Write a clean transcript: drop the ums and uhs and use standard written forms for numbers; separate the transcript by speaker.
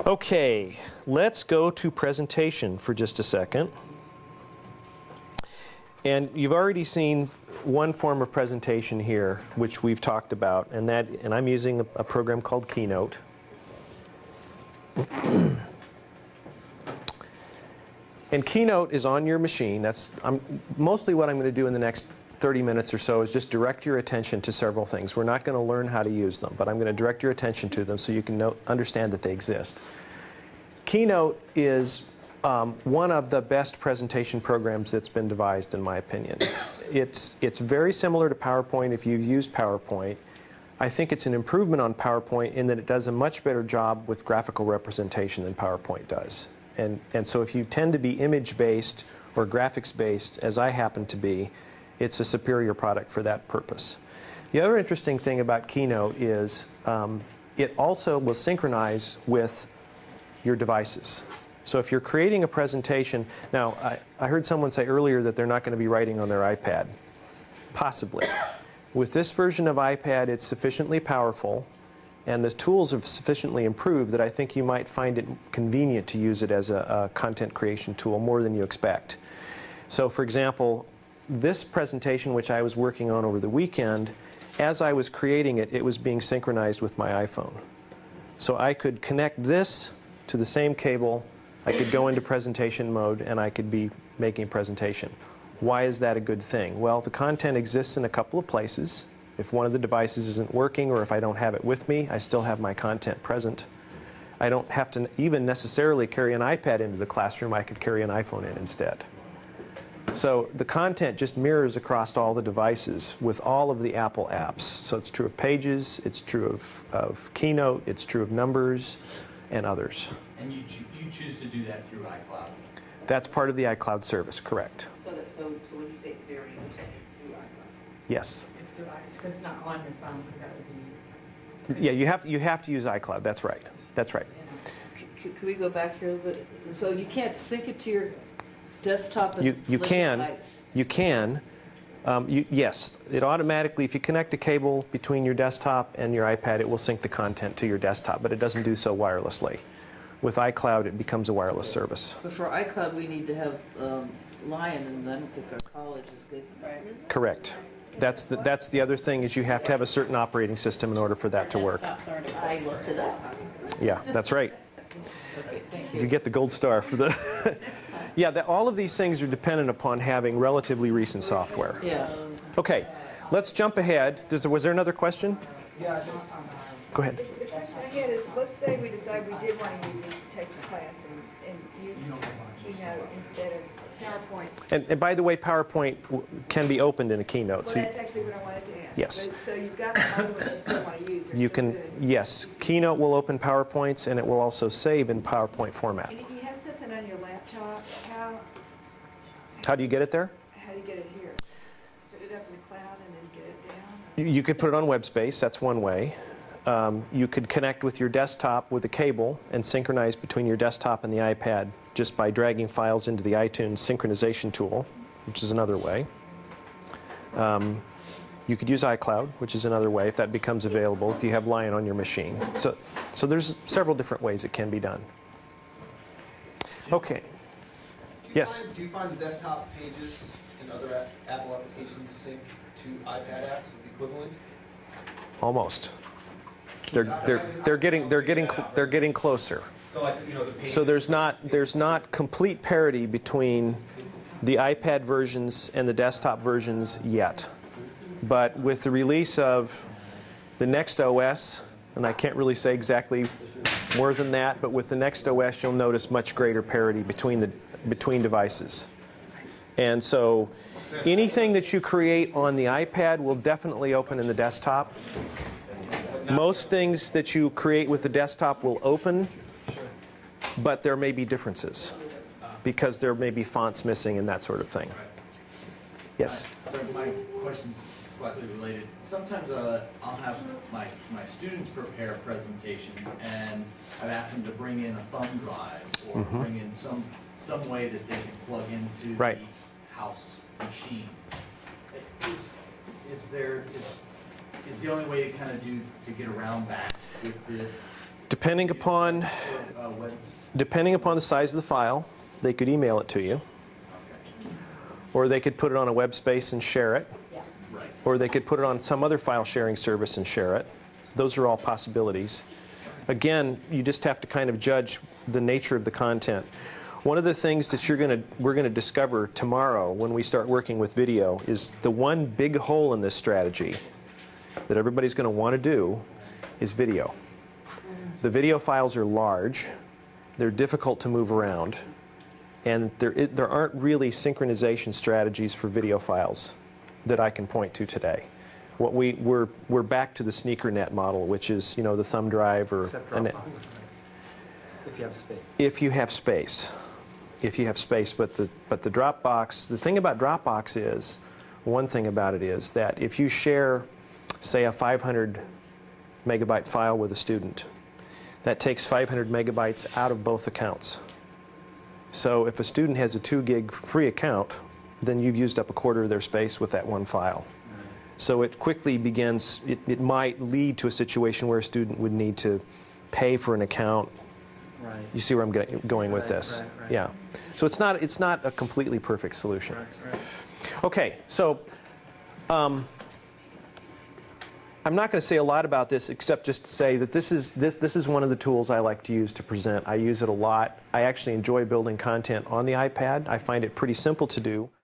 Speaker 1: Okay, let's go to presentation for just a second. And you've already seen one form of presentation here, which we've talked about, and I'm using a program called Keynote. And Keynote is on your machine. Mostly what I'm going to do in the next 30 minutes or so is just direct your attention to several things. We're not going to learn how to use them, but I'm going to direct your attention to them so you can understand that they exist. Keynote is one of the best presentation programs that's been devised, in my opinion. It's very similar to PowerPoint if you've used PowerPoint. I think it's an improvement on PowerPoint in that it does a much better job with graphical representation than PowerPoint does. And so if you tend to be image-based or graphics-based, as I happen to be, it's a superior product for that purpose. The other interesting thing about Keynote is it also will synchronize with your devices. So if you're creating a presentation, now I heard someone say earlier that they're not going to be writing on their iPad. Possibly. With this version of iPad, it's sufficiently powerful, and the tools have sufficiently improved that I think you might find it convenient to use it as a content creation tool more than you expect. So for example, this presentation, which I was working on over the weekend, as I was creating it, it was being synchronized with my iPhone. So I could connect this to the same cable, I could go into presentation mode, and I could be making a presentation. Why is that a good thing? Well, the content exists in a couple of places. If one of the devices isn't working, or if I don't have it with me, I still have my content present. I don't have to even necessarily carry an iPad into the classroom. I could carry an iPhone in instead. So the content just mirrors across all the devices with all of the Apple apps. So it's true of Pages, it's true of Keynote, it's true of Numbers, and others.
Speaker 2: And you choose to do that through iCloud?
Speaker 1: That's part of the iCloud service, correct.
Speaker 3: So when you say it's very, you're saying through iCloud?
Speaker 1: Yes.
Speaker 4: It's through iCloud, because it's not on your phone, because that would be...
Speaker 1: Yeah, you have to use iCloud. That's right. That's right.
Speaker 5: Could we go back here a little bit? So you can't sync it to your desktop?
Speaker 1: You can. You can. Yes. It automatically, if you connect a cable between your desktop and your iPad, it will sync the content to your desktop, but it doesn't do so wirelessly. With iCloud, it becomes a wireless service.
Speaker 5: But for iCloud, we need to have Lion, and I don't think our college is good. Right.
Speaker 1: Correct. That's the other thing, is you have to have a certain operating system in order for that to work.
Speaker 5: I looked it up.
Speaker 1: Yeah, that's right.
Speaker 5: Okay, thank you.
Speaker 1: You get the gold star for the... Yeah, all of these things are dependent upon having relatively recent software.
Speaker 5: Yeah.
Speaker 1: Okay, let's jump ahead. Was there another question?
Speaker 6: Yeah,
Speaker 1: go ahead.
Speaker 6: The question I had is, let's say we decide we did want to use this to take to class and use Keynote instead of PowerPoint.
Speaker 1: And by the way, PowerPoint can be opened in a Keynote.
Speaker 6: Well,
Speaker 1: so
Speaker 6: that's actually what I wanted to ask.
Speaker 1: Yes.
Speaker 6: But, so you've got the other ones you still want to use.
Speaker 1: You can, yes. Keynote will open PowerPoints, and it will also save in PowerPoint format.
Speaker 6: And if you have something on your laptop,
Speaker 1: how do you get it there?
Speaker 6: How do you get it here? Put it up in the cloud and then get it down?
Speaker 1: You could put it on WebSpace. That's one way. You could connect with your desktop with a cable and synchronize between your desktop and the iPad just by dragging files into the iTunes synchronization tool, which is another way. You could use iCloud, which is another way if that becomes available, if you have Lion on your machine. So there's several different ways it can be done. Okay. Yes?
Speaker 7: Do you find the desktop pages and other Apple applications sync to iPad apps with the equivalent?
Speaker 1: Almost. They're getting closer.
Speaker 7: So like, you know, the pages.
Speaker 1: So there's not complete parity between the iPad versions and the desktop versions yet. But with the release of the next OS, and I can't really say exactly more than that, but with the next OS, you'll notice much greater parity between devices. And so anything that you create on the iPad will definitely open in the desktop. Most things that you create with the desktop will open, but there may be differences because there may be fonts missing and that sort of thing. Yes?
Speaker 2: So my question's slightly related. Sometimes I'll have my students prepare presentations, and I've asked them to bring in a thumb drive or bring in some way that they can plug into the house machine. Is the only way to kind of to get around that with this
Speaker 1: Depending upon,
Speaker 2: Web,
Speaker 1: depending upon the size of the file, they could email it to you, or they could put it on a web space and share it,
Speaker 4: Yeah.
Speaker 2: right.
Speaker 1: or they could put it on some other file sharing service and share it. Those are all possibilities. Again, you just have to kind of judge the nature of the content. One of the things that we're going to discover tomorrow when we start working with video is the one big hole in this strategy that everybody's going to want to do is video. The video files are large, they're difficult to move around, and there aren't really synchronization strategies for video files that I can point to today. What we're back to the SneakerNet model, which is, you know, the thumb drive or
Speaker 8: Except
Speaker 1: a net.
Speaker 8: Dropbox. If you have space.
Speaker 1: If you have space. If you have space, but the Dropbox, the thing about Dropbox is, one thing about it is that if you share, say, a 500 megabyte file with a student, that takes 500 megabytes out of both accounts. So if a student has a 2 gig free account, then you've used up a quarter of their space with that one file. So it quickly begins, it might lead to a situation where a student would need to pay for an account.
Speaker 8: Right.
Speaker 1: You see where I'm going with
Speaker 8: Right,
Speaker 1: this?
Speaker 8: right.
Speaker 1: Yeah. So it's not a completely perfect solution.
Speaker 8: Right.
Speaker 1: Okay, so I'm not going to say a lot about this except just to say that this is one of the tools I like to use to present. I use it a lot. I actually enjoy building content on the iPad. I find it pretty simple to do.